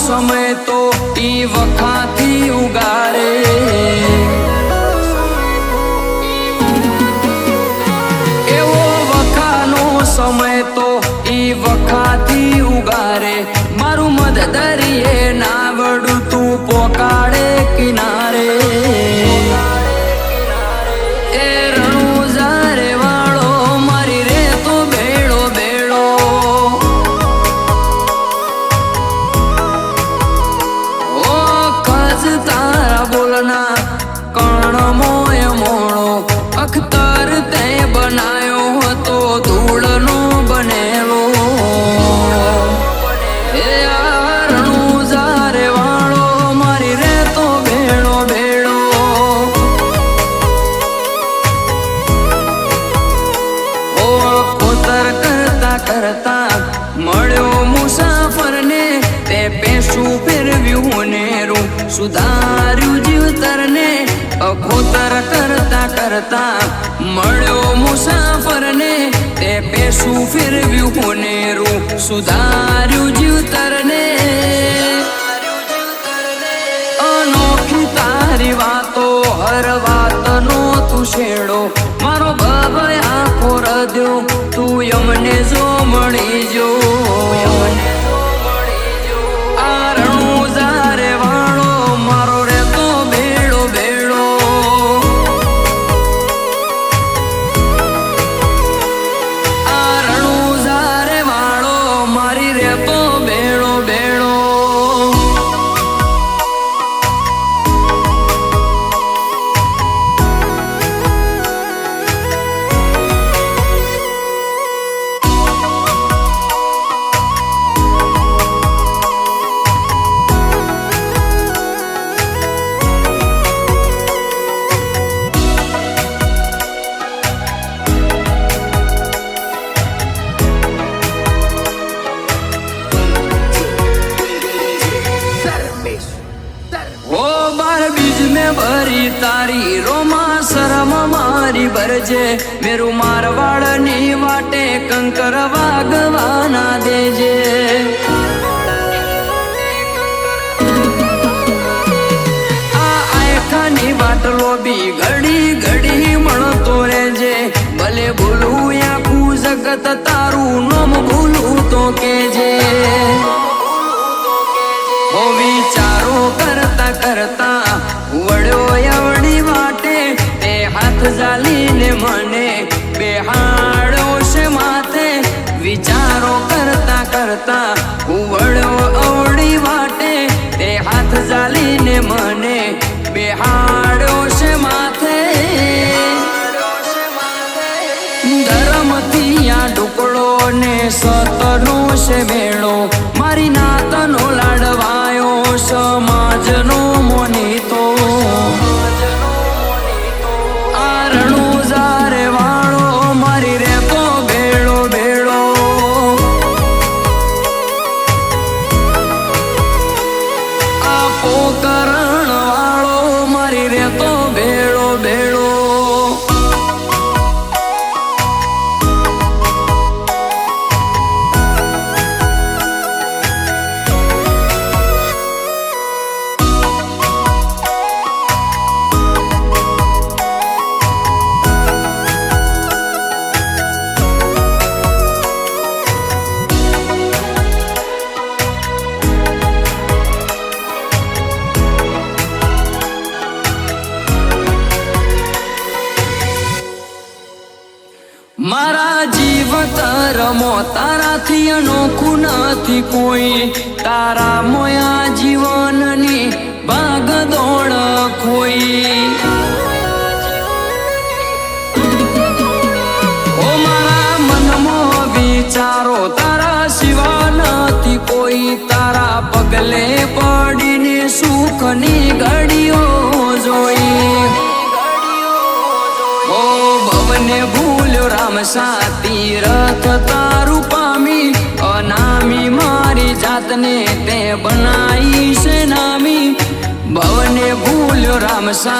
સમય તો ઈ વખાથી ઉગારે, એવો વખાનો સમય તો ઈ વખાથી ઉગારે. મારું મદદરીએ નાવડું તું પોકાળે કિનારે, એ રણુજારે વાળો મારી રે તો બેડો બેડો. ઓ ખજ તારા બોલના કણ મોય મોણો, અખતર તે બનાયો હતો ધૂળનો બનેલો. એ રણુજારે વાળો મારી રે તો બેડો બેડો. ઓ ખોતર કરતા કરતા મળ્યો મુસાફરને, તે પેશું ફેરવ્યું નેરું સુધાર્યું જીવતરને. ખોતર કરતા કરતા મળ્યો મુસાફરને, તે પેશું ફેરવ્યું નેરું સુધાર્યું જીવતરને. અનોખી તારી વાતો હર વાતનો તું છેડો, મારો બાબા આખો રદ્યો તું યમને જો મળી જો. આ રણુજારે વાળો મારો રે તો બેડો બેડો. આ રણુજારે વાળો મારી રે તો બેડો બેડો. ओ बार बीज में भरी तारी रोमा शरम मारी भरजे, मेरू मारवाड़नी वाटे कंकर वागवाना देजे. आ आयखानी बाटलो बी घड़ी घड़ी मणतो रेजे, भले भूलू आखू जगत तारू नोम भूलू तो केजे. ओ विचारो करता करता वड्यो एवडी वाटे, ते हाथ जालीने मने बेहाड्यो छे माथे. विचारो करता करता वड्यो अवडी वाटे, ते हाथ जालीने मने बेहाड्यो छे माथे. धर्मथी आ ढुकड़ो ने सतनो छे मेळो, मारी नातनो लाडवायो समाजनो मोनीतो. आ रणुजारे वाळो मारी रे तो बेड़ो बेड़ो. आ पोकरण वाळो मारी रे तो बेड़ो बेड़ो. मारा जीवतरमो ताराथी अनोखू नथी कोई, तारा मोया जीवननी भागदौड़ खोई. ओ मारा मनमा विचारो तारा सिवा नथी कोई, तारा पगले पड़ीने सुखनी घड़ीओ जोई. ओ भवने भूल्यो राम सा तीरथ तारू पामी, अनामी मारी जातने ते बनाई से नामी. भवने भूल्यो राम सा